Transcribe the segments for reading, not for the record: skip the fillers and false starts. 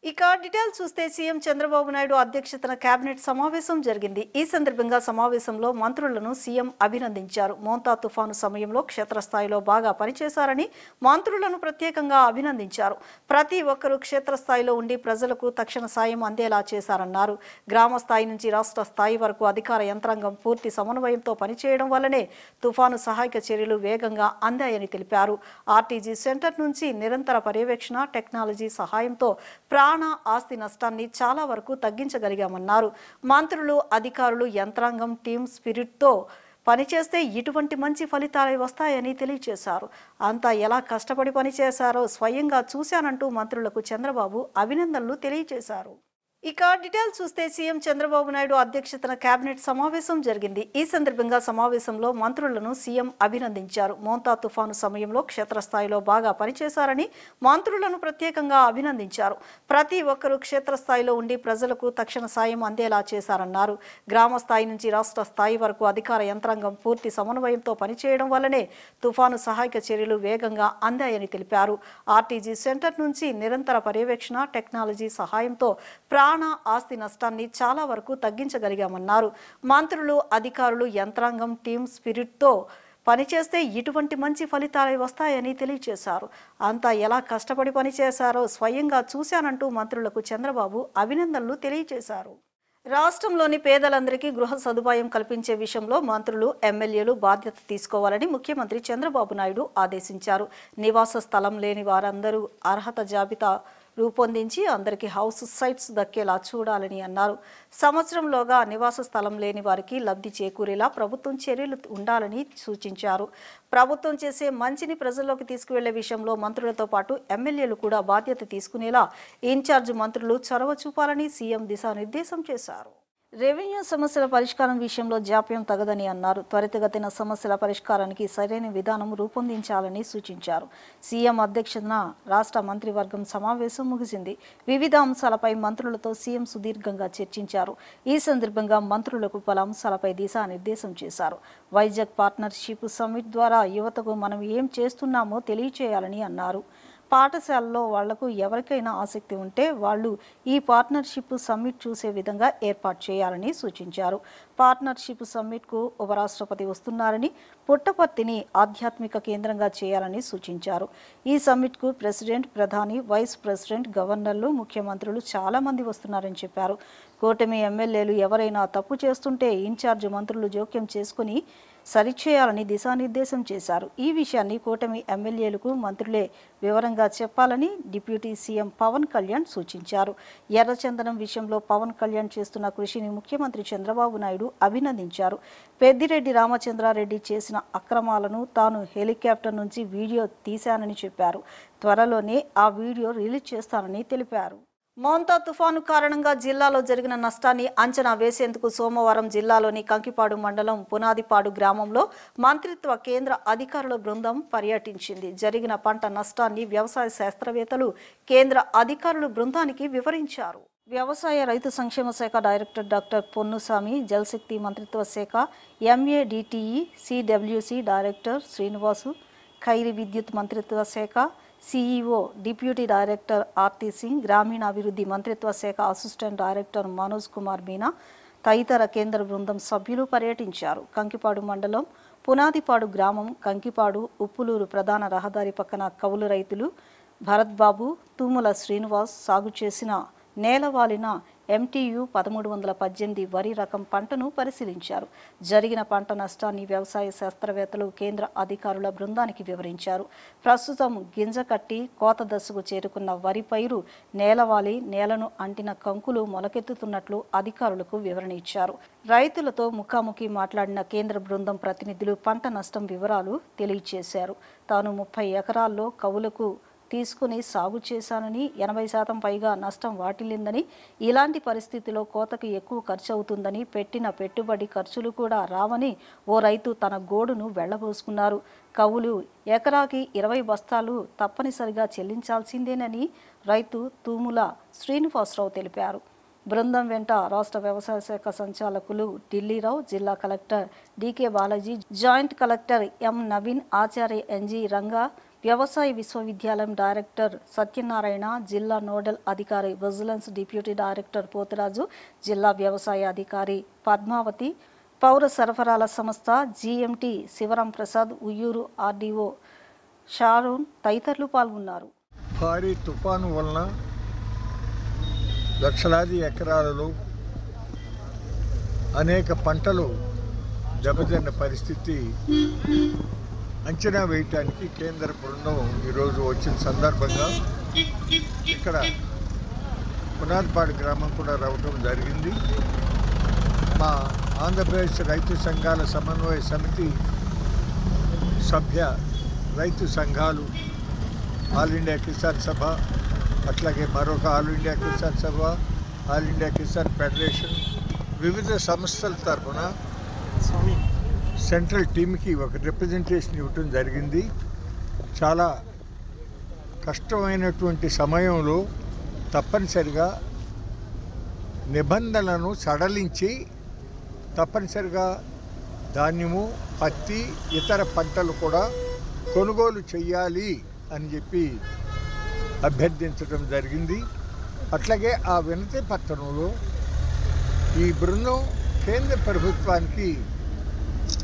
ఇక డీటెయిల్స్ చూస్తే సీఎం చంద్రబాబు నాయుడు అధ్యక్షతన కేబినెట్ సమావేశం జరిగింది. ఈ సందర్భంగా సమావేశంలో మంత్రులను సీఎం అభినందించారు. మోంతా తుఫాను సమయంలో క్షేత్రస్థాయిలో బాగా పనిచేశారని మంత్రులను ప్రత్యేకంగా అభినందించారు. ప్రతి ఒక్కరూ క్షేత్రస్థాయిలో ఉండి ప్రజలకు తక్షణ సాయం అందేలా చేశారన్నారు. గ్రామ స్థాయి నుంచి రాష్ట్ర స్థాయి వరకు అధికార యంత్రాంగం పూర్తి సమన్వయంతో పనిచేయడం వల్లనే తుఫాను సహాయక చర్యలు వేగంగా అందాయని తెలిపారు. ఆర్టీజీ సెంటర్ నుంచి నిరంతర పర్యవేక్షణ టెక్నాలజీ సహాయంతో ఆస్తి నష్టాన్ని చాలా వరకు తగ్గించగలిగామన్నారు. మంత్రులు అధికారులు యంత్రాంగం టీమ్ స్పిరిట్తో పనిచేస్తే ఇటువంటి మంచి ఫలితాలు వస్తాయని తెలియజేశారు. అంతా ఎలా కష్టపడి పనిచేశారో స్వయంగా చూశానంటూ మంత్రులకు చంద్రబాబు అభినందనలు తెలియజేశారు. ఇక డీటెయిల్స్ చూస్తే సీఎం చంద్రబాబు నాయుడు అధ్యక్షతన కేబినెట్ సమావేశం జరిగింది. ఈ సందర్భంగా సమావేశంలో మంత్రులను సీఎం అభినందించారు. మోంతా తుఫాను సమయంలో క్షేత్రస్థాయిలో బాగా పనిచేశారని మంత్రులను ప్రత్యేకంగా అభినందించారు. ప్రతి ఒక్కరూ క్షేత్రస్థాయిలో ఉండి ప్రజలకు తక్షణ సాయం అందేలా చేశారన్నారు. గ్రామ స్థాయి నుంచి రాష్ట్ర స్థాయి వరకు అధికార యంత్రాంగం పూర్తి సమన్వయంతో పనిచేయడం వల్లనే తుఫాను సహాయక చర్యలు వేగంగా అందాయని తెలిపారు. ఆర్టీజీ సెంటర్ నుంచి నిరంతర పర్యవేక్షణ టెక్నాలజీ సహాయంతో ఆస్తి నష్టాన్ని చాలా వరకు తగ్గించగలిగామన్నారు. మంత్రులు అధికారులు యంత్రాంగం టీమ్ స్పిరిట్తో పనిచేస్తే ఇటువంటి మంచి ఫలితాలు వస్తాయని తెలియజేశారు. అంతా ఎలా కష్టపడి పనిచేశారో స్వయంగా చూశానంటూ మంత్రులకు చంద్రబాబు అభినందనలు తెలియజేశారు. రాష్ట్రంలోని పేదలందరికీ గృహ సదుపాయం కల్పించే విషయంలో మంత్రులు ఎమ్మెల్యేలు బాధ్యత తీసుకోవాలని ముఖ్యమంత్రి చంద్రబాబు నాయుడు ఆదేశించారు. నివాస స్థలం లేని వారందరూ అర్హత జాబితా రూపొందించి అందరికీ హౌస్ సైట్స్ దక్కేలా చూడాలని అన్నారు. సంవత్సరంలోగా నివాస స్థలం లేని వారికి లబ్ధి చేకూరేలా ప్రభుత్వం చర్యలు ఉండాలని సూచించారు. ప్రభుత్వం చేసే మంచిని ప్రజల్లోకి తీసుకువెళ్లే విషయంలో మంత్రులతో పాటు ఎమ్మెల్యేలు కూడా బాధ్యత తీసుకునేలా ఇన్ఛార్జ్ మంత్రులు చొరవ చూపాలని సీఎం దిశానిర్దేశం చేశారు. రెవెన్యూ సమస్యల పరిష్కారం విషయంలో జాప్యం తగదని అన్నారు. త్వరితగతిన సమస్యల పరిష్కారానికి సరైన విధానం రూపొందించాలని సూచించారు. సీఎం అధ్యక్షతన రాష్ట్ర మంత్రివర్గం సమావేశం ముగిసింది. వివిధ అంశాలపై మంత్రులతో సీఎం సుదీర్ఘంగా చర్చించారు. ఈ సందర్భంగా మంత్రులకు పలు అంశాలపై దిశానిర్దేశం చేశారు. వైజాగ్ పార్ట్నర్షిప్ సమ్మిట్ ద్వారా యువతకు మనం ఏం చేస్తున్నామో తెలియచేయాలని అన్నారు. పాఠశాలలో వాళ్లకు ఎవరికైనా ఆసక్తి ఉంటే వాళ్ళు ఈ పార్ట్నర్షిప్ సమ్మిట్ చూసే విధంగా ఏర్పాటు చేయాలని సూచించారు. పార్ట్నర్షిప్ సమ్మిట్కు ఉపరాష్ట్రపతి వస్తున్నారని, పుట్టపర్తిని ఆధ్యాత్మిక కేంద్రంగా చేయాలని సూచించారు. ఈ సమ్మిట్కు ప్రెసిడెంట్, ప్రధాని, వైస్ ప్రెసిడెంట్, గవర్నర్లు, ముఖ్యమంత్రులు చాలా మంది వస్తున్నారని చెప్పారు. కూటమి ఎమ్మెల్యేలు ఎవరైనా తప్పు చేస్తుంటే ఇన్ఛార్జ్ మంత్రులు జోక్యం చేసుకుని సరిచేయాలని దిశానిర్దేశం చేశారు. ఈ విషయాన్ని కూటమి ఎమ్మెల్యేలకు మంత్రులే వివరంగా చెప్పాలని డిప్యూటీ సీఎం పవన్ కళ్యాణ్ సూచించారు. ఎర్రచందనం విషయంలో పవన్ కళ్యాణ్ చేస్తున్న కృషిని ముఖ్యమంత్రి చంద్రబాబు నాయుడు అభినందించారు. పెద్దిరెడ్డి రామచంద్రారెడ్డి చేసిన అక్రమాలను తాను హెలికాప్టర్ నుంచి వీడియో తీశానని చెప్పారు. త్వరలోనే ఆ వీడియో రిలీజ్ చేస్తానని తెలిపారు. మోంతా తుఫాను కారణంగా జిల్లాలో జరిగిన నష్టాన్ని అంచనా వేసేందుకు సోమవారం జిల్లాలోని కంకిపాడు మండలం పునాదిపాడు గ్రామంలో మంత్రిత్వ కేంద్ర అధికారుల బృందం పర్యటించింది. జరిగిన పంట నష్టాన్ని వ్యవసాయ శాస్త్రవేత్తలు కేంద్ర అధికారుల బృందానికి వివరించారు. వ్యవసాయ రైతు సంక్షేమ శాఖ డైరెక్టర్ డాక్టర్ పొన్నుసామి, జలశక్తి మంత్రిత్వ శాఖ ఎంఏడిటిఈ సిడబ్ల్యూసి డైరెక్టర్ శ్రీనివాసు, ఖైరీ విద్యుత్ మంత్రిత్వ శాఖ CEO deputy director RT Singh, గ్రామీణాభివృద్ధి మంత్రిత్వ శాఖ అసిస్టెంట్ డైరెక్టర్ మనోజ్ కుమార్ మీనా తదితర కేంద్ర బృందం సభ్యులు పర్యటించారు. కంకిపాడు మండలం పునాదిపాడు గ్రామం కంకిపాడు ఉప్పులూరు ప్రధాన రహదారి పక్కన కౌలు రైతులు భరత్ బాబు, తూముల శ్రీనివాస్ సాగు చేసిన నేలవాలిన MTU 1318 వరి రకం పంటను పరిశీలించారు. జరిగిన పంట నష్టాన్ని వ్యవసాయ శాస్త్రవేత్తలు కేంద్ర అధికారుల బృందానికి వివరించారు. ప్రస్తుతం గింజ కట్టి కోత దశకు చేరుకున్న వరి పైరు నేలవాలి, నేలను అంటిన కంకులు మొలకెత్తుతున్నట్లు అధికారులకు వివరణ ఇచ్చారు. రైతులతో ముఖాముఖి మాట్లాడిన కేంద్ర బృందం ప్రతినిధులు పంట నష్టం వివరాలు తెలియజేశారు. తాను 30 ఎకరాల్లో కవులకు తీసుకుని సాగు చేశానని, 80% పైగా నష్టం వాటిల్లిందని, ఇలాంటి పరిస్థితిలో కోతకు ఎక్కువ ఖర్చు అవుతుందని, పెట్టిన పెట్టుబడి ఖర్చులు కూడా రావని ఓ రైతు తన గోడును వెళ్లబోసుకున్నారు. కవులు ఎకరాకి 20 బస్తాలు తప్పనిసరిగా చెల్లించాల్సిందేనని రైతు తూముల శ్రీనివాసరావు తెలిపారు. బృందం వెంట రాష్ట్ర వ్యవసాయ శాఖ సంచాలకులు ఢిల్లీరావు, జిల్లా collector D K Balaji, joint collector M Naveen, Acharya N G Ranga, వ్యవసాయ విశ్వవిద్యాలయం డైరెక్టర్ సత్యనారాయణ, జిల్లా నోడల్ అధికారి విజిలెన్స్ డిప్యూటీ డైరెక్టర్ పోతురాజు, జిల్లా వ్యవసాయ అధికారి పద్మావతి, పౌర సరఫరాల సంస్థ GM T Sivaram Prasad, Uyyuru RDO Sharon తదితరులు పాల్గొన్నారు. భారీ తుఫాను వలన లక్షలాది ఎకరాలలో అనేక పంటలు దెబ్బతిన్న పరిస్థితి అంచనా వేయటానికి కేంద్ర బృందం ఈరోజు వచ్చిన సందర్భంగా ఇక్కడ పునార్పాడు గ్రామం కూడా రావడం జరిగింది. మా ఆంధ్రప్రదేశ్ రైతు సంఘాల సమన్వయ సమితి సభ్య రైతు సంఘాలు, ఆల్ ఇండియా కిసాన్ సభ, అట్లాగే మరొక ఆల్ ఇండియా కిసాన్ సభ, ఆల్ ఇండియా కిసాన్ ఫెడరేషన్, వివిధ సంస్థల తరఫున సెంట్రల్ టీమ్కి ఒక రిప్రజెంటేషన్ ఇవ్వటం జరిగింది. చాలా కష్టమైనటువంటి సమయంలో తప్పనిసరిగా నిబంధనలను సడలించి తప్పనిసరిగా ధాన్యము, పత్తి, ఇతర పంటలు కూడా కొనుగోలు చేయాలి అని చెప్పి అభ్యర్థించడం జరిగింది. అట్లాగే ఆ వినతి పత్రంలో ఈ బృందం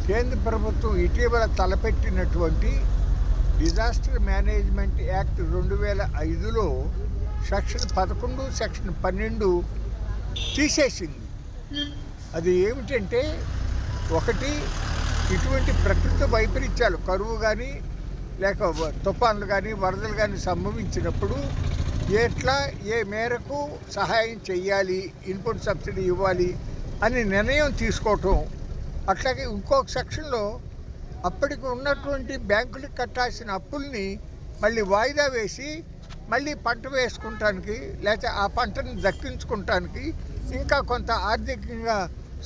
కేంద్ర ప్రభుత్వం ఇటీవల తలపెట్టినటువంటి డిజాస్టర్ మేనేజ్మెంట్ యాక్ట్ 2005లో సెక్షన్ 11, సెక్షన్ 12 తీసేసింది. అది ఏమిటంటే, ఒకటి, ఇటువంటి ప్రకృతి వైపరీత్యాలు కరువు కానీ లేక తుఫాన్లు కానీ వరదలు కానీ సంభవించినప్పుడు ఏ మేరకు సహాయం చేయాలి, ఇన్పుట్ సబ్సిడీ ఇవ్వాలి అని నిర్ణయం తీసుకోవటం. అట్లాగే ఇంకొక సెక్షన్లో అప్పటికి ఉన్నటువంటి బ్యాంకులకు కట్టాల్సిన అప్పుల్ని మళ్ళీ వాయిదా వేసి మళ్ళీ పంట వేసుకుంటానికి లేకపోతే ఆ పంటను దక్కించుకుంటానికి ఇంకా కొంత ఆర్థికంగా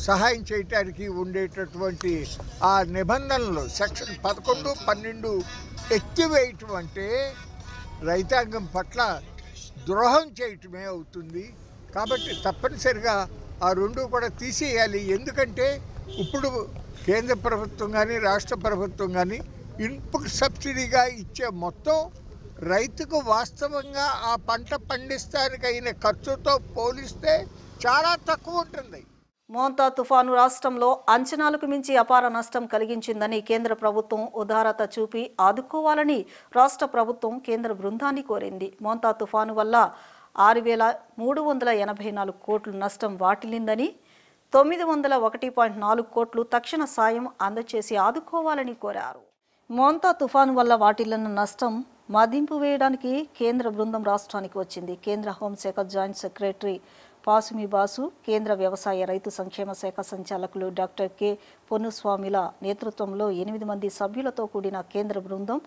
సహాయం చేయటానికి ఉండేటటువంటి ఆ నిబంధనలు సెక్షన్ 11, 12 ఎత్తివేయటం అంటే రైతాంగం పట్ల ద్రోహం చేయటమే అవుతుంది. కాబట్టి తప్పనిసరిగా ఆ రెండు కూడా తీసేయాలి. ఎందుకంటే ఇప్పుడు కేంద్ర ప్రభుత్వం కానీ రాష్ట్ర ప్రభుత్వం కానీ ఇన్పుట్ సబ్సిడీగా ఇచ్చే మొత్తం రైతుకు వాస్తవంగా ఆ పంట పండిస్తానికి అయిన ఖర్చుతో పోలిస్తే చాలా తక్కువ ఉంటుంది. మోంతా తుఫాను రాష్ట్రంలో అంచనాలకు మించి అపార నష్టం కలిగించిందని కేంద్ర ప్రభుత్వం ఉదారత చూపి ఆదుకోవాలని రాష్ట్ర ప్రభుత్వం కేంద్ర బృందాన్ని కోరింది. మోంతా తుఫాను వల్ల 6,384 కోట్ల నష్టం వాటిల్లిందని, 901.4 కోట్లు తక్షణ సాయం అందచేసి ఆదుకోవాలని కోరారు. మోంతా తుఫాను వల్ల వాటిల్లిన నష్టం మదింపు వేయడానికి కేంద్ర బృందం రాష్ట్రానికి వచ్చింది. కేంద్ర హోంశాఖ జాయింట్ సెక్రటరీ పాసుమి బాసు, కేంద్ర వ్యవసాయ రైతు సంక్షేమ శాఖ సంచాలకులు డాక్టర్ కె పొన్నుస్వామిల నేతృత్వంలో 8 మంది సభ్యులతో కూడిన కేంద్ర బృందం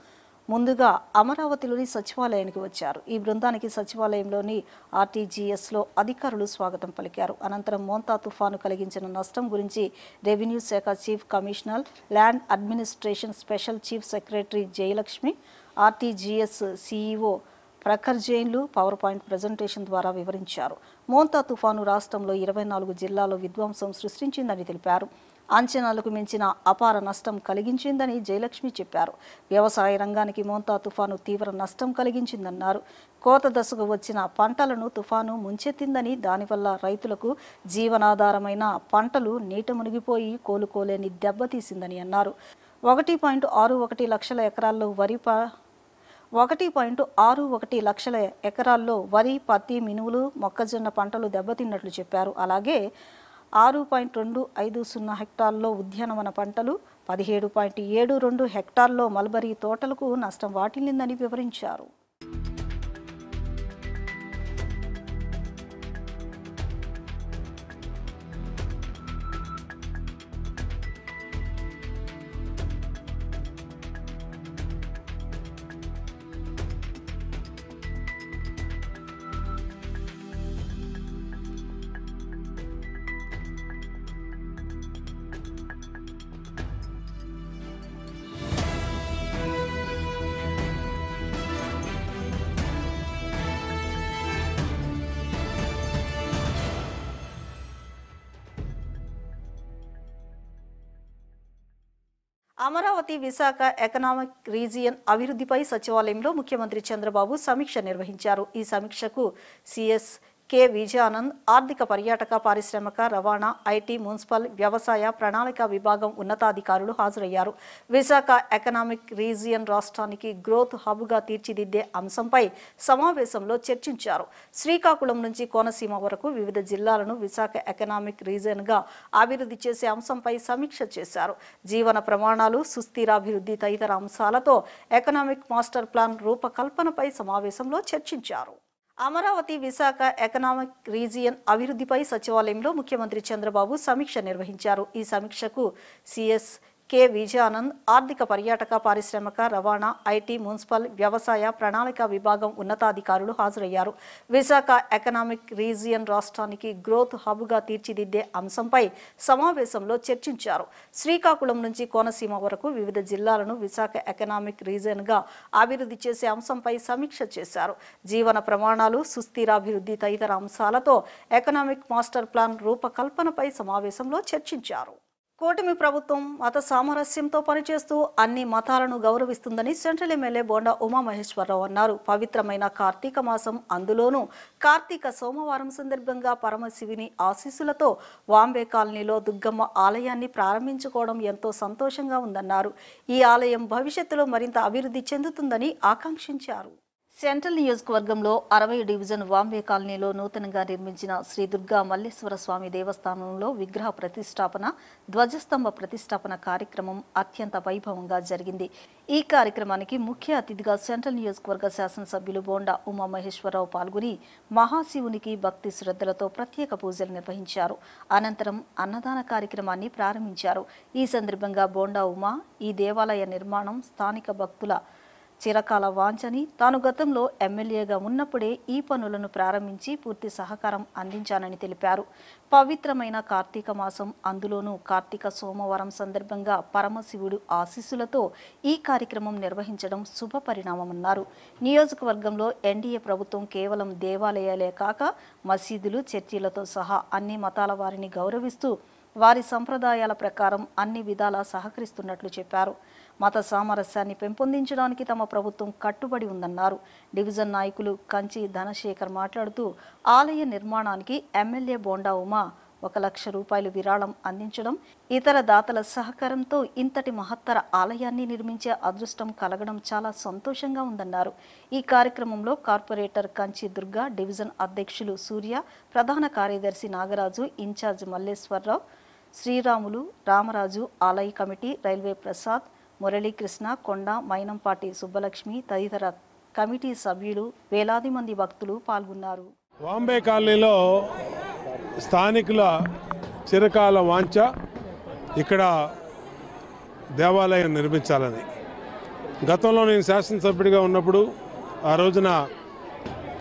ముందుగా అమరావతిలోని సచివాలయానికి వచ్చారు. ఈ బృందానికి సచివాలయంలోని ఆర్టీజీఎస్లో అధికారులు స్వాగతం పలికారు. అనంతరం మోంతా తుఫాను కలిగించిన నష్టం గురించి రెవెన్యూ శాఖ chief commissioner, land administration special chief secretary Jayalakshmi, RTGS CEO Prakhar జైన్లు పవర్ పాయింట్ ప్రజెంటేషన్ ద్వారా వివరించారు. మోంతా తుఫాను రాష్ట్రంలో 24 జిల్లాల్లో విధ్వంసం సృష్టించిందని తెలిపారు. అంచనాలకు మించిన అపార నష్టం కలిగించిందని జయలక్ష్మి చెప్పారు. వ్యవసాయ రంగానికి మోంతా తుఫాను తీవ్ర నష్టం కలిగించిందన్నారు. కోత దశకు వచ్చిన పంటలను తుఫాను ముంచెత్తిందని, దానివల్ల రైతులకు జీవనాధారమైన పంటలు నీట మునిగిపోయి కోలుకోలేని దెబ్బతీసిందని అన్నారు. 1.61 లక్షల ఎకరాల్లో 1.61 లక్షల ఎకరాల్లో వరి, పత్తి, మినుములు, మొక్కజొన్న పంటలు దెబ్బతిన్నట్లు చెప్పారు. అలాగే 6.250 హెక్టార్లలో ఉద్యానవన పంటలు, 17.72 హెక్టార్లలో మల్బరీ తోటలకు నష్టం వాటిల్లిందని వివరించారు. అమరావతి విశాఖ ఎకనామిక్ రీజియన్ అభివృద్ధిపై సచివాలయంలో ముఖ్యమంత్రి చంద్రబాబు సమీక్ష నిర్వహించారు. ఈ సమీక్షకు సిఎస్ కె విజయానంద్, ఆర్థిక పర్యాటక పారిశ్రామిక రవాణా, ఐటీ, మున్సిపల్, వ్యవసాయ ప్రణాళిక విభాగం ఉన్నతాధికారులు హాజరయ్యారు. విశాఖ ఎకనామిక్ రీజియన్ రాష్ట్రానికి గ్రోత్ హబ్గా తీర్చిదిద్దే అంశంపై సమావేశంలో చర్చించారు. శ్రీకాకుళం నుంచి కోనసీమ వరకు వివిధ జిల్లాలను విశాఖ ఎకనామిక్ రీజియన్గా అభివృద్ధి చేసే అంశంపై సమీక్ష చేశారు. జీవన ప్రమాణాలు, సుస్థిరాభివృద్ధి తదితర అంశాలతో ఎకనామిక్ మాస్టర్ ప్లాన్ రూపకల్పనపై సమావేశంలో చర్చించారు. అమరావతి విశాఖ ఎకనామిక్ రీజియన్ అభివృద్ధిపై సచివాలయంలో ముఖ్యమంత్రి చంద్రబాబు సమీక్ష నిర్వహించారు. ఈ సమీక్షకు సిఎస్ కె విజయానంద్, ఆర్థిక పర్యాటక పారిశ్రామిక రవాణా, ఐటీ, మున్సిపల్, వ్యవసాయ ప్రణాళిక విభాగం ఉన్నతాధికారులు హాజరయ్యారు. విశాఖ ఎకనామిక్ రీజియన్ రాష్ట్రానికి గ్రోత్ హబ్గా తీర్చిదిద్దే అంశంపై సమావేశంలో చర్చించారు. శ్రీకాకుళం నుంచి కోనసీమ వరకు వివిధ జిల్లాలను విశాఖ ఎకనామిక్ రీజియన్గా అభివృద్ధి చేసే అంశంపై సమీక్ష చేశారు. జీవన ప్రమాణాలు, సుస్థిరాభివృద్ధి తదితర అంశాలతో ఎకనామిక్ మాస్టర్ ప్లాన్ రూపకల్పనపై సమావేశంలో చర్చించారు. కూటమి ప్రభుత్వం మత సామరస్యంతో పనిచేస్తూ అన్ని మతాలను గౌరవిస్తుందని సెంట్రల్ ఎమ్మెల్యే బోండా ఉమామహేశ్వరరావు అన్నారు. పవిత్రమైన కార్తీక మాసం, అందులోనూ కార్తీక సోమవారం సందర్భంగా పరమశివుని ఆశీస్సులతో వాంబే కాలనీలో దుర్గమ్మ ఆలయాన్ని ప్రారంభించుకోవడం ఎంతో సంతోషంగా ఉందన్నారు. ఈ ఆలయం భవిష్యత్తులో మరింత అభివృద్ధి చెందుతుందని ఆకాంక్షించారు. సెంట్రల్ నియోజకవర్గంలో 60 డివిజన్ వాంబే కాలనీలో నూతనంగా నిర్మించిన శ్రీ దుర్గా మల్లేశ్వర స్వామి దేవస్థానంలో విగ్రహ ప్రతిష్టాపన, ధ్వజస్తంభ ప్రతిష్టాపన కార్యక్రమం అత్యంత వైభవంగా జరిగింది. ఈ కార్యక్రమానికి ముఖ్య అతిథిగా సెంట్రల్ నియోజకవర్గ శాసనసభ్యులు బోండా ఉమామహేశ్వరరావు పాల్గొని మహాశివునికి భక్తి శ్రద్ధలతో ప్రత్యేక పూజలు నిర్వహించారు. అనంతరం అన్నదాన కార్యక్రమాన్ని ప్రారంభించారు. ఈ సందర్భంగా బోండా ఉమా, ఈ దేవాలయ నిర్మాణం స్థానిక భక్తుల చిరకాల వాంఛని, తాను గతంలో ఎమ్మెల్యేగా ఉన్నప్పుడే ఈ పనులను ప్రారంభించి పూర్తి సహకారం అందించానని తెలిపారు. పవిత్రమైన కార్తీక మాసం, అందులోనూ కార్తీక సోమవారం సందర్భంగా పరమశివుడు ఆశీస్సులతో ఈ కార్యక్రమం నిర్వహించడం శుభ పరిణామమన్నారు. నియోజకవర్గంలో ఎన్డీఏ ప్రభుత్వం కేవలం దేవాలయాలే కాక మసీదులు, చర్చిలతో సహా అన్ని మతాల వారిని గౌరవిస్తూ వారి సంప్రదాయాల ప్రకారం అన్ని విధాలా సహకరిస్తున్నట్లు చెప్పారు. మత సామరస్యాన్ని పెంపొందించడానికి తమ ప్రభుత్వం కట్టుబడి ఉందన్నారు. డివిజన్ నాయకులు కంచి ధనశేఖర్ మాట్లాడుతూ ఆలయ నిర్మాణానికి ఎమ్మెల్యే బోండా ఉమా 1 లక్ష రూపాయలు విరాళం అందించడం, ఇతర దాతల సహకారంతో ఇంతటి మహత్తర ఆలయాన్ని నిర్మించే అదృష్టం కలగడం చాలా సంతోషంగా ఉందన్నారు. ఈ కార్యక్రమంలో కార్పొరేటర్ కంచి దుర్గా, డివిజన్ అధ్యక్షులు సూర్య, ప్రధాన కార్యదర్శి నాగరాజు, ఇన్ఛార్జ్ మల్లేశ్వరరావు, శ్రీరాములు, రామరాజు, ఆలయ కమిటీ, రైల్వే ప్రసాద్, మురళీకృష్ణ, కొండ, మైనంపాటి సుబ్బలక్ష్మి తదితర కమిటీ సభ్యులు, వేలాది మంది భక్తులు పాల్గొన్నారు. వాంబే కాలనీలో స్థానికుల చిరకాల వాంఛ ఇక్కడ దేవాలయం నిర్మించాలని. గతంలో నేను శాసనసభ్యుడిగా ఉన్నప్పుడు ఆ రోజున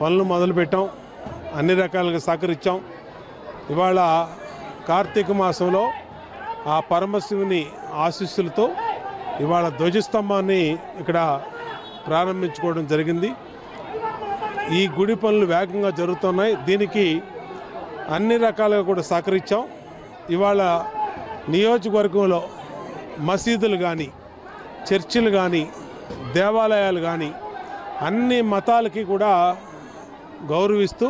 పనులు మొదలుపెట్టాం, అన్ని రకాలుగా సహకరించాం. ఇవాళ కార్తీక మాసంలో ఆ పరమశివుని ఆశీస్సులతో ఇవాళ ధ్వజస్తంభాన్ని ఇక్కడ ప్రారంభించుకోవడం జరిగింది. ఈ గుడి పనులు వేగంగా జరుగుతున్నాయి. దీనికి అన్ని రకాలుగా కూడా సహకరించాం. ఇవాళ నియోజకవర్గంలో మసీదులు కానీ, చర్చిలు కానీ, దేవాలయాలు కానీ అన్ని మతాలకి కూడా గౌరవిస్తూ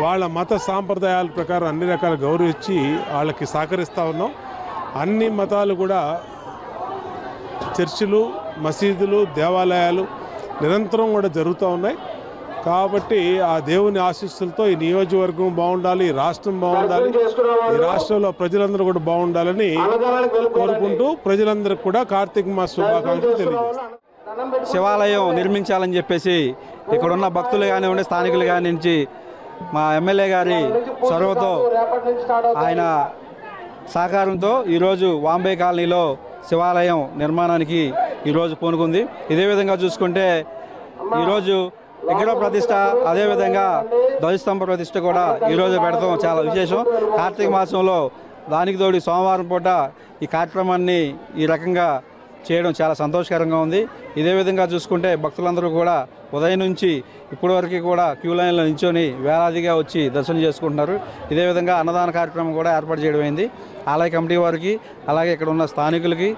వాళ్ళ మత సాంప్రదాయాల ప్రకారం అన్ని రకాల గౌరవించి వాళ్ళకి సహకరిస్తూ ఉన్నాం. అన్ని మతాలు కూడా చర్చిలు, మసీదులు, దేవాలయాలు నిరంతరం కూడా జరుగుతూ ఉన్నాయి. కాబట్టి ఆ దేవుని ఆశీస్సులతో ఈ నియోజకవర్గం బాగుండాలి, ఈ రాష్ట్రం బాగుండాలి, ఈ రాష్ట్రంలో ప్రజలందరూ కూడా బాగుండాలని కోరుకుంటూ ప్రజలందరికీ కూడా కార్తీక మాస శుభాకాంక్షలు తెలియజేస్తారు. శివాలయం నిర్మించాలని చెప్పేసి ఇక్కడున్న భక్తులు కానివ్వండి, స్థానికులు కానివ్వండి, మా ఎమ్మెల్యే గారి చొరవతో, ఆయన సహకారంతో ఈరోజు వాంబే కాలనీలో శివాలయం నిర్మాణానికి ఈరోజు పూనుకుంది. ఇదే విధంగా చూసుకుంటే ఈరోజు విగ్రహ ప్రతిష్ట, అదేవిధంగా ధ్వజస్తంభ ప్రతిష్ట కూడా ఈరోజు పెడతాం చాలా విశేషం. కార్తీక మాసంలో దానికి తోడి సోమవారం పూట ఈ కార్యక్రమాన్ని ఈ రకంగా చేయడం చాలా సంతోషకరంగా ఉంది. ఇదే విధంగా చూసుకుంటే భక్తులందరూ కూడా ఉదయం నుంచి ఇప్పటి వరకు కూడా క్యూ లైన్లో నిల్చొని వేలాదిగా వచ్చి దర్శనం చేసుకుంటున్నారు. ఇదే విధంగా అన్నదాన కార్యక్రమం కూడా ఏర్పాటు చేయడం అయింది. ఆలయ కమిటీ వారికి, అలాగే ఇక్కడ ఉన్న స్థానికులకి,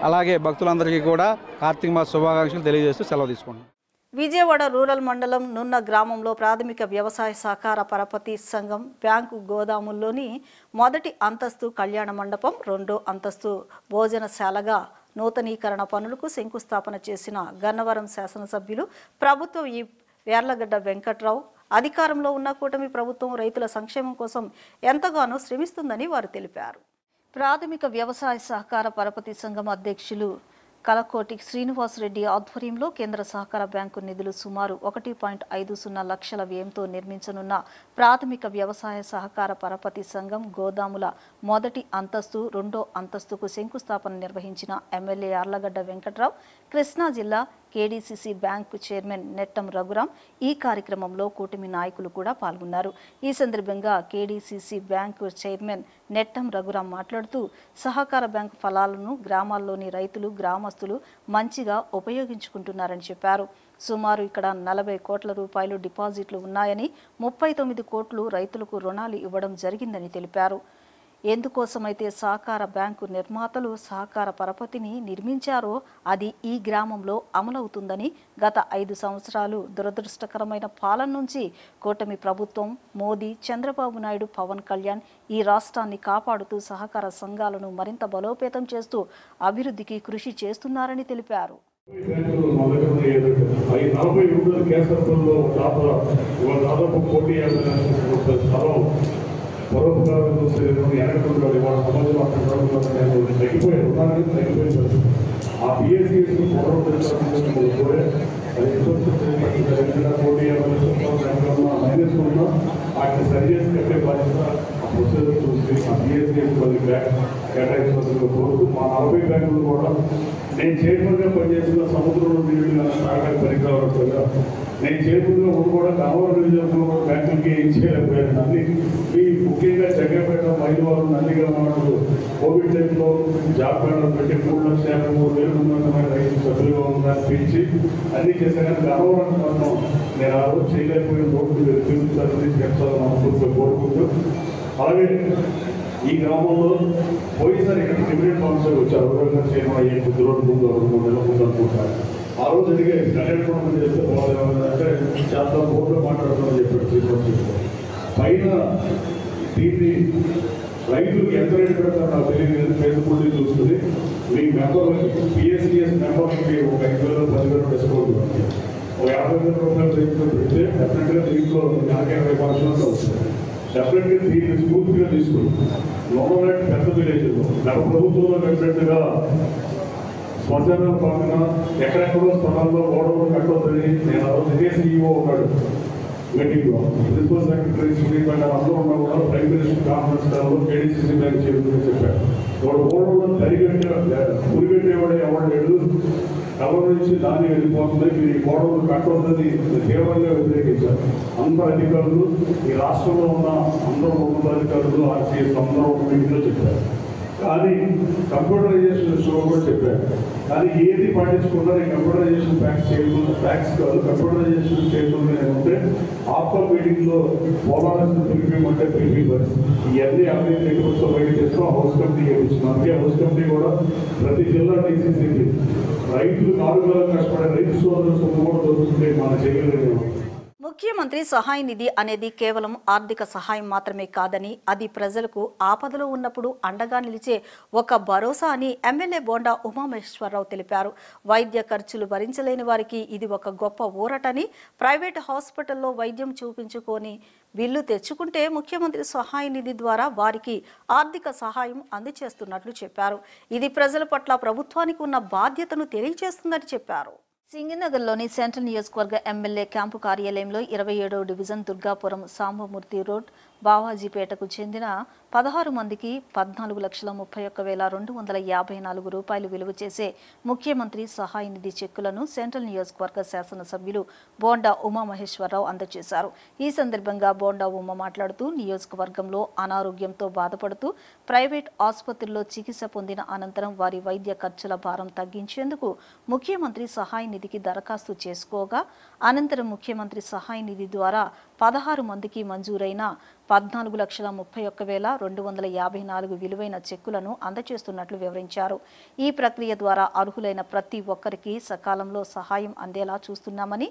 అలాగే భక్తులందరికీ కూడా కార్తీక మాస శుభాకాంక్షలు తెలియజేస్తూ సెలవు తీసుకుంటున్నాం. విజయవాడ రూరల్ మండలం నున్న గ్రామంలో ప్రాథమిక వ్యవసాయ సహకార పరపతి సంఘం బ్యాంకు గోదాముల్లోని మొదటి అంతస్తు కళ్యాణ మండపం, రెండో అంతస్తు భోజనశాలగా నూతనీకరణ పనులకు శంకుస్థాపన చేసిన గన్నవరం శాసనసభ్యులు ప్రభుత్వ వేర్లగడ్డ వెంకట్రావు. అధికారంలో ఉన్న కూటమి ప్రభుత్వం రైతుల సంక్షేమం కోసం ఎంతగానో శ్రమిస్తుందని వారు తెలిపారు. ప్రాథమిక వ్యవసాయ సహకార పరపతి సంఘం అధ్యక్షులు కలకోటి శ్రీనివాసరెడ్డి ఆధ్వర్యంలో కేంద్ర సహకార బ్యాంకు నిధులు సుమారు 1.50 లక్షల వ్యయంతో నిర్మించనున్న ప్రాథమిక వ్యవసాయ సహకార పరపతి సంఘం గోదాముల మొదటి అంతస్తు, రెండో అంతస్తుకు శంకుస్థాపన నిర్వహించిన ఎమ్మెల్యే యార్లగడ్డ వెంకట్రావు, కృష్ణా జిల్లా కేడీసీసీ బ్యాంకు చైర్మన్ నెట్టం రఘురాం. ఈ కార్యక్రమంలో కూటమి నాయకులు కూడా పాల్గొన్నారు. ఈ సందర్భంగా కేడీసీసీ బ్యాంకు చైర్మన్ నెట్టం రఘురాం మాట్లాడుతూ సహకార బ్యాంకు ఫలాలను గ్రామాల్లోని రైతులు, గ్రామస్తులు మంచిగా ఉపయోగించుకుంటున్నారని చెప్పారు. సుమారు ఇక్కడ 40 కోట్ల రూపాయలు డిపాజిట్లు ఉన్నాయని, 39 కోట్లు రైతులకు రుణాలు ఇవ్వడం జరిగిందని తెలిపారు. ఎందుకోసమైతే సహకార బ్యాంకు నిర్మాతలు సహకార పరపతిని నిర్మించారో అది ఈ గ్రామంలో అమలవుతుందని, గత 5 సంవత్సరాలు దురదృష్టకరమైన పాలన నుంచి కూటమి ప్రభుత్వం, మోదీ, చంద్రబాబు నాయుడు, పవన్ కళ్యాణ్ ఈ రాష్ట్రాన్ని కాపాడుతూ సహకార సంఘాలను మరింత బలోపేతం చేస్తూ అభివృద్ధికి కృషి చేస్తున్నారని తెలిపారు. పరోపకారం ఎనకపోయి వాళ్ళ సమాజంలో తగ్గిపోయారు, ఉదాహరణకి తగ్గిపోయింది. ఆ పిఎస్సీఎస్ కూడా మైనస్ ఉన్నా వాటిని సరి చేసి కట్టే బాధ్యత ఆ ప్రొసీజర్ చూసి ఆ పిఎస్సీఎస్ కొన్ని కేటాయించాల్సిన కోరుతూ మా 40 బ్యాంకులు కూడా నేను చైర్మన్గా పనిచేసిన సముద్రంలో నీళ్ళు సహకార పరికరాలుగా నేను చైర్మన్గా ఉండి కూడా గన్నవరం నియోజకవర్గంలో బ్యాంకులకి ఏం చేయలేకపోయాను. అన్ని ఈ ముఖ్యంగా జగ్గపేట, మైలవరం, నందిగామలు కోవిడ్ టైంలో జాబ్ కార్డులు పెట్టి 3,53,000 మంది రైతు సభ్యులుగా ఉందని పిలిచి అన్ని చేశాను. కానీ గన్నవరం మాత్రం నేను ఆ రోజు చేయలేకపోయిన రోడ్డు తీర్చాలని చెప్పాలని అనుకుంటూ కోరుకుంటూ, అలాగే ఈ గ్రామంలో పోయినసారి ఇక్కడ డివిడెండ్ ఫండ్స్ వచ్చారు. అవగాహన చేయడం అయ్యే 10 రోజుల ముందు, 2-3 నెలల ముందు అనుకుంటారు. ఆ రోజు అడిగే కళ్యాణ చేస్తే బాగుందంటే చాలా బోర్డులో మాట్లాడుతామని చెప్పాడు. పైన దీన్ని రైతులకు ఎంత రేటు పెడతారో నాకు తెలియదు. ఫేస్బుక్ చూస్తుంది మీ మెంబర్ పిఎస్సిఎస్ మెంబర్కి ఒక 5,000, 10,000 డిస్కౌంట్ ఇవ్వండి. ఒక 50,000 రూపాయలు రైతులు పెడితే డెఫినెట్గా దీంట్లో 40-50% అవుతుంది. డెఫినెట్గా దీన్ని స్ఫూర్తిగా తీసుకుని లోపల పెద్ద విలేజ్లో గత ప్రభుత్వంలో పెట్టినట్టుగా శ్మశానాల పక్కన ఎక్కడెక్కడో స్థలాల్లో ఓడలు కట్టొద్దని నేను ఆ రోజు ఇదే సీఈఓ ఉన్నాడు మీటింగ్లో, ప్రిన్సిపల్ సెక్రటరీ సునీల్ అందరూ ఉన్నా కూడా ప్రైమ్ మినిస్టర్ కాన్ఫరెన్స్ హాల్లో కేడీసీసీ బ్యాంక్ చైర్మన్ చెప్పారు. వాడు ఓడలను ఉరిగట్టేవాడు ఎవరు లేడు, ఎవరి నుంచి దాన్ని వెళ్ళిపోతుంది, మీరు ఈ గోడలు కట్టొద్దని తీవ్రంగా వ్యతిరేకించారు. అందరు అధికారులు, ఈ రాష్ట్రంలో ఉన్న అందరూ ఉన్నతాధికారులు, ఆర్టీఎస్ అందరూ మీటింగ్లో చెప్పారు. కానీ కంప్యూటరైజేషన్ విషయంలో కూడా చెప్పారు. కానీ ఏది పాటించకుండా ఈ కంప్యూటరైజేషన్ ఫ్యాక్స్ కాదు, కంప్యూటరైజేషన్ చేయకుండా ఏమంటే ఆఫ్టర్ మీటింగ్లో పోలాల్సిన పిలిపిమంటే పిలిపి పరిస్థితి. ఇవన్నీ అన్ని నెట్వర్క్స్ బయట చేస్తాం. హౌస్ కమిటీ చేయించున్నాం. అందుకే హౌస్ కమిటీ కూడా ప్రతి జిల్లా డీసీసీకి రైతులు 4 వేల కష్టపడే రైతు సోదరులు సొమ్ము కూడా దొరుకుతుంటే మనం చేయగలిగే. ముఖ్యమంత్రి సహాయ నిధి అనేది కేవలం ఆర్థిక సహాయం మాత్రమే కాదని, అది ప్రజలకు ఆపదలో ఉన్నప్పుడు అండగా నిలిచే ఒక భరోసా అని ఎమ్మెల్యే బోండా ఉమామహేశ్వరరావు తెలిపారు. వైద్య ఖర్చులు భరించలేని వారికి ఇది ఒక గొప్ప ఊరటని, ప్రైవేట్ హాస్పిటల్లో వైద్యం చూపించుకొని బిల్లు తెచ్చుకుంటే ముఖ్యమంత్రి సహాయ నిధి ద్వారా వారికి ఆర్థిక సహాయం అందజేస్తున్నట్లు చెప్పారు. ఇది ప్రజల పట్ల ప్రభుత్వానికి ఉన్న బాధ్యతను తెలియజేస్తుందని చెప్పారు. సింగనగర్లోని సెంట్రల్ నియోజకవర్గ ఎమ్మెల్యే క్యాంపు కార్యాలయంలో 27వ డివిజన్ దుర్గాపురం సాంబమూర్తి రోడ్ బావాజీపేటకు చెందిన 16 మందికి 14,31,254 రూపాయలు విలువ చేసే ముఖ్యమంత్రి సహాయ నిధి చెక్కులను సెంట్రల్ నియోజకవర్గ శాసనసభ్యులు బోండా ఉమామహేశ్వరరావు అందజేశారు. ఈ సందర్భంగా బోండా ఉమ మాట్లాడుతూ, నియోజకవర్గంలో అనారోగ్యంతో బాధపడుతూ ప్రైవేట్ ఆసుపత్రుల్లో చికిత్స పొందిన అనంతరం వారి వైద్య ఖర్చుల భారం తగ్గించేందుకు ముఖ్యమంత్రి సహాయ నిధికి దరఖాస్తు చేసుకోగా, అనంతరం ముఖ్యమంత్రి సహాయ నిధి ద్వారా 16 మందికి మంజూరైన 14,31,254 విలువైన చెక్కులను అందజేస్తున్నట్లు వివరించారు. ఈ ప్రక్రియ ద్వారా అర్హులైన ప్రతి ఒక్కరికి సకాలంలో సహాయం అందేలా చూస్తున్నామని,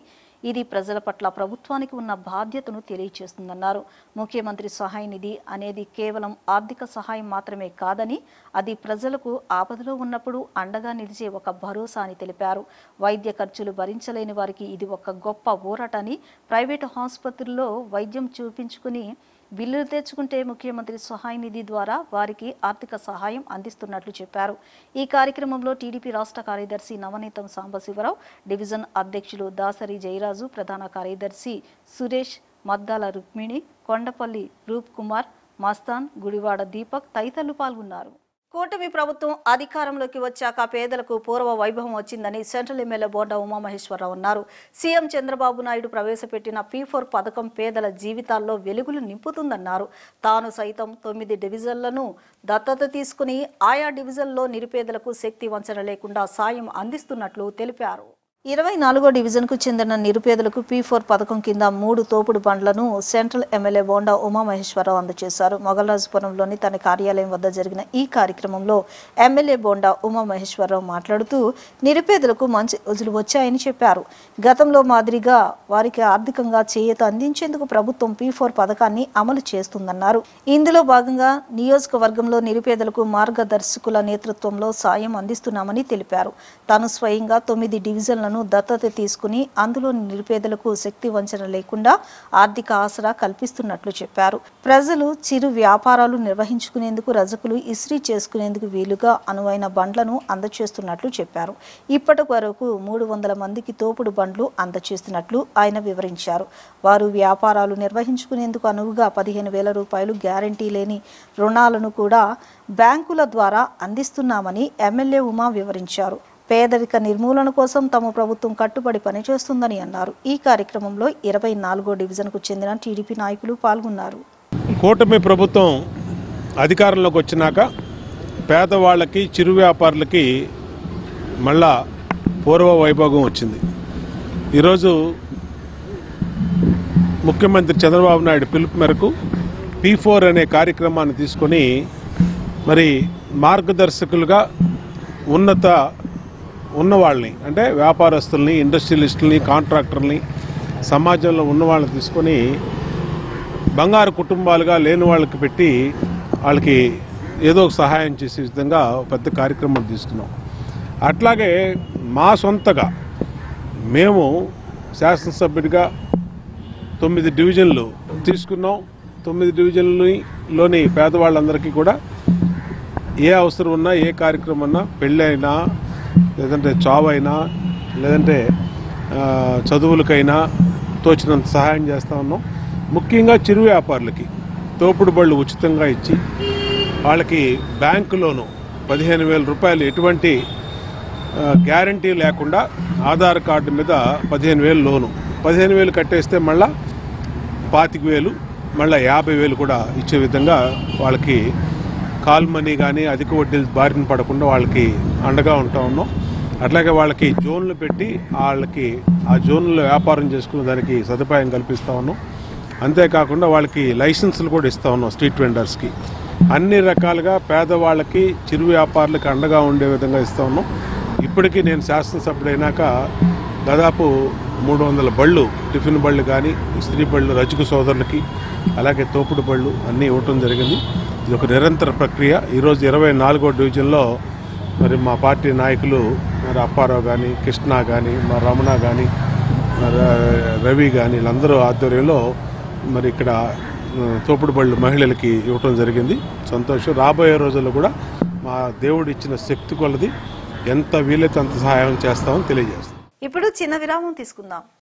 ఇది ప్రజల పట్ల ప్రభుత్వానికి ఉన్న బాధ్యతను తెలియజేస్తుందన్నారు. ముఖ్యమంత్రి సహాయ నిధి అనేది కేవలం ఆర్థిక సహాయం మాత్రమే కాదని, అది ప్రజలకు ఆపదలో ఉన్నప్పుడు అండగా నిలిచే ఒక భరోసా అని తెలిపారు. వైద్య ఖర్చులు భరించలేని వారికి ఇది ఒక గొప్ప ఊరటని, ప్రైవేటు ఆసుపత్రుల్లో వైద్యం చూపించుకుని బిల్లులు తెచ్చుకుంటే ముఖ్యమంత్రి సహాయ నిధి ద్వారా వారికి ఆర్థిక సహాయం అందిస్తున్నట్లు చెప్పారు. ఈ కార్యక్రమంలో టీడీపీ రాష్ట్ర కార్యదర్శి నవనీతం సాంబశివరావు, డివిజన్ అధ్యక్షులు దాసరి జయరాజు, ప్రధాన కార్యదర్శి సురేష్, మద్దాల రుక్మిణి, కొండపల్లి రూప్ కుమార్, మస్తాన్, గుడివాడ దీపక్ తదితరులు పాల్గొన్నారు. కూటమి ప్రభుత్వం అధికారంలోకి వచ్చాక పేదలకు పూర్వ వైభవం వచ్చిందని సెంట్రల్ ఎమ్మెల్యే బోండా ఉమామహేశ్వరరావు అన్నారు. సీఎం చంద్రబాబు నాయుడు ప్రవేశపెట్టిన P4 పథకం పేదల జీవితాల్లో వెలుగులు నింపుతుందన్నారు. తాను సైతం 9 డివిజన్లను దత్తత తీసుకుని ఆయా డివిజన్లో నిరుపేదలకు శక్తి వంచన లేకుండా సాయం అందిస్తున్నట్లు తెలిపారు. 24వ డివిజన్కు చెందిన నిరుపేదలకు P4 పథకం కింద 3 తోపుడు బండ్లను సెంట్రల్ ఎమ్మెల్యే బోండా ఉమామహేశ్వరరావు అందజేశారు. మొగల్రాజుపురంలోని తన కార్యాలయం వద్ద జరిగిన ఈ కార్యక్రమంలో ఎమ్మెల్యే బోండా ఉమామహేశ్వరరావు మాట్లాడుతూ నిరుపేదలకు మంచి రోజులు వచ్చాయని చెప్పారు. గతంలో మాదిరిగా వారికి ఆర్థికంగా చేయూత అందించేందుకు ప్రభుత్వం P4 పథకాన్ని అమలు చేస్తుందన్నారు. ఇందులో భాగంగా నియోజకవర్గంలో నిరుపేదలకు మార్గదర్శకుల నేతృత్వంలో సాయం అందిస్తున్నామని తెలిపారు. తాను స్వయంగా 9 డివిజన్లను దత్తత తీసుకుని అందులో నిరుపేదలకు శక్తి వంచన లేకుండా ఆర్థిక ఆసరా కల్పిస్తున్నట్లు చెప్పారు. ప్రజలు చిరు వ్యాపారాలు నిర్వహించుకునేందుకు, రజకులు ఇస్త్రీ చేసుకునేందుకు వీలుగా అనువైన బండ్లను అందజేస్తున్నట్లు చెప్పారు. ఇప్పటి వరకు 300 మందికి తోపుడు బండ్లు అందజేస్తున్నట్లు ఆయన వివరించారు. వారు వ్యాపారాలు నిర్వహించుకునేందుకు అనువుగా 15,000 రూపాయలు గ్యారంటీ లేని రుణాలను కూడా బ్యాంకుల ద్వారా అందిస్తున్నామని ఎమ్మెల్యే ఉమా వివరించారు. పేదరిక నిర్మూలన కోసం తమ ప్రభుత్వం కట్టుబడి పనిచేస్తుందని అన్నారు. ఈ కార్యక్రమంలో 24వ డివిజన్కు చెందిన టీడీపీ నాయకులు పాల్గొన్నారు. కూటమి ప్రభుత్వం అధికారంలోకి వచ్చినాక పేదవాళ్ళకి, చిరు వ్యాపారులకి మళ్ళా పూర్వ వైభోగం వచ్చింది. ఈరోజు ముఖ్యమంత్రి చంద్రబాబు నాయుడు పిలుపు మేరకు P4 అనే కార్యక్రమాన్ని తీసుకొని మరి మార్గదర్శకులుగా ఉన్నవాళ్ళని, అంటే వ్యాపారస్తుల్ని, ఇండస్ట్రియలిస్టుల్ని, కాంట్రాక్టర్ని, సమాజంలో ఉన్న వాళ్ళని తీసుకొని బంగారు కుటుంబాలుగా లేని వాళ్ళకి పెట్టి వాళ్ళకి ఏదో ఒక సహాయం చేసే విధంగా పెద్ద కార్యక్రమం తీసుకున్నాం. అట్లాగే మా సొంతగా మేము శాసనసభ్యుడిగా 9 డివిజన్లు తీసుకున్నాం. 9 డివిజన్లలోని పేదవాళ్ళందరికీ కూడా ఏ అవసరం ఉన్నా, ఏ కార్యక్రమం ఉన్నా, పెళ్ళైనా, లేదంటే చావైనా, లేదంటే చదువులకైనా తోచినంత సహాయం చేస్తూ ఉన్నాం. ముఖ్యంగా చిరు వ్యాపారులకి తోపుడు బళ్ళు ఉచితంగా ఇచ్చి వాళ్ళకి బ్యాంకు లోను 15,000 రూపాయలు ఎటువంటి గ్యారంటీ లేకుండా ఆధార్ కార్డు మీద 15,000 లోను, 15,000 కట్టేస్తే మళ్ళా 25,000, మళ్ళీ 50,000 కూడా ఇచ్చే విధంగా వాళ్ళకి కాల్ మనీ కానీ అధిక వడ్డీలు బారిన పడకుండా వాళ్ళకి అండగా ఉంటా ఉన్నాం. అట్లాగే వాళ్ళకి జోన్లు పెట్టి వాళ్ళకి ఆ జోన్లో వ్యాపారం చేసుకునే దానికి సదుపాయం కల్పిస్తూ ఉన్నాం. అంతేకాకుండా వాళ్ళకి లైసెన్సులు కూడా ఇస్తూ ఉన్నాం స్ట్రీట్ వెండర్స్కి. అన్ని రకాలుగా పేదవాళ్ళకి, చిరు వ్యాపారులకి అండగా ఉండే విధంగా ఇస్తూ ఉన్నాం. ఇప్పటికీ నేను శాసనసభ్యుడైనాక దాదాపు 300 బళ్ళు, టిఫిన్ బళ్ళు కానీ, ఇస్త్రీ బళ్ళు రజకు సోదరులకి, అలాగే తోపుడు బళ్ళు అన్నీ ఇవ్వటం జరిగింది. ఇది ఒక నిరంతర ప్రక్రియ. ఈరోజు 24వ డివిజన్లో మరి మా పార్టీ నాయకులు మరి అప్పారావు కానీ, కృష్ణ కానీ, మా రమణ కానీ, రవి కానీ వీళ్ళందరూ ఆధ్వర్యంలో మరి ఇక్కడ తోపుడు బళ్ళు మహిళలకి ఇవ్వటం జరిగింది. సంతోషం. రాబోయే రోజుల్లో కూడా మా దేవుడు ఇచ్చిన శక్తి కొలది ఎంత వీలైతే అంత సహాయం చేస్తామని తెలియజేస్తాం. ఇప్పుడు చిన్న విరామం తీసుకుందాం.